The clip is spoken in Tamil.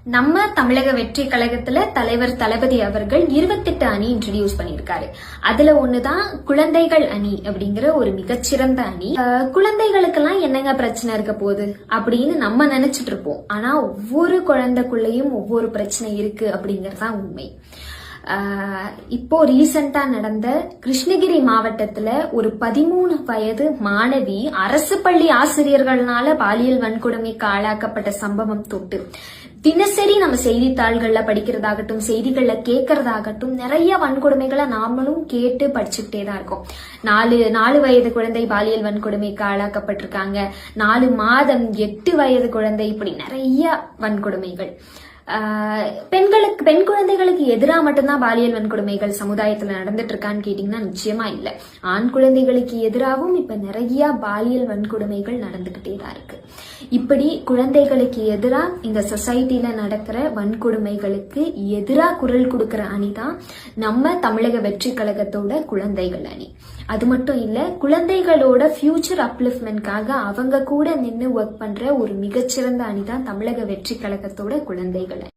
நம்ம தமிழக வெற்றி கழகத்துல தலைவர் தளபதி அவர்கள் 28 அணி இன்ட்ரடியூஸ் பண்ணியிருக்காரு. அதுல ஒண்ணுதான் குழந்தைகள் அணி அப்படிங்கிற ஒரு மிகச்சிறந்த அணி. குழந்தைகளுக்கெல்லாம் என்னங்க பிரச்சனை இருக்க போகுது அப்படின்னு நம்ம நினைச்சிட்டு இருப்போம். ஆனா ஒவ்வொரு குழந்தைக்குள்ளேயும் ஒவ்வொரு பிரச்சனை இருக்கு அப்படிங்கறதுதான் உண்மை. இப்போ ரீசெண்டா நடந்த கிருஷ்ணகிரி மாவட்டத்துல ஒரு 13 வயது மாணவி அரசு பள்ளி ஆசிரியர்களால பாலியல் வன்கொடுமைக்கு ஆளாக்கப்பட்ட சம்பவம் தொட்டு தினசரி நம்ம செய்தித்தாள்கள்ல படிக்கிறதாகட்டும், செய்திகள்ல கேட்கறதாகட்டும், நிறைய வன்கொடுமைகளை நாமளும் கேட்டு படிச்சுக்கிட்டே தான் இருக்கோம். 4 வயது குழந்தை பாலியல் வன்கொடுமைக்கு ஆளாக்கப்பட்டிருக்காங்க, 4 மாதம் 8 வயது குழந்தை, இப்படி நிறைய வன்கொடுமைகள். பெண் குழந்தைகளுக்கு எதிராக மட்டும்தான் பாலியல் வன்கொடுமைகள் சமுதாயத்துல நடந்துட்டு இருக்கான்னு கேட்டீங்கன்னா நிச்சயமா இல்ல. ஆண் குழந்தைகளுக்கு எதிராகவும் இப்ப நிறைய பாலியல் வன்கொடுமைகள் நடந்துகிட்டே தான் இருக்கு. இப்படி குழந்தைகளுக்கு எதிராக இந்த சொசைட்டில நடக்கிற வன்கொடுமைகளுக்கு எதிராக குரல் கொடுக்கிற அணி தான் நம்ம தமிழக வெற்றி கழகத்தோட குழந்தைகள் அணி. அது மட்டும் இல்ல, குழந்தைகளோட ஃபியூச்சர் அப்லிஃப்ட்மெண்ட்காக அவங்க கூட நின்று ஒர்க் பண்ற ஒரு மிகச்சிறந்த அணி தான் தமிழக வெற்றி கழகத்தோட குழந்தைகள்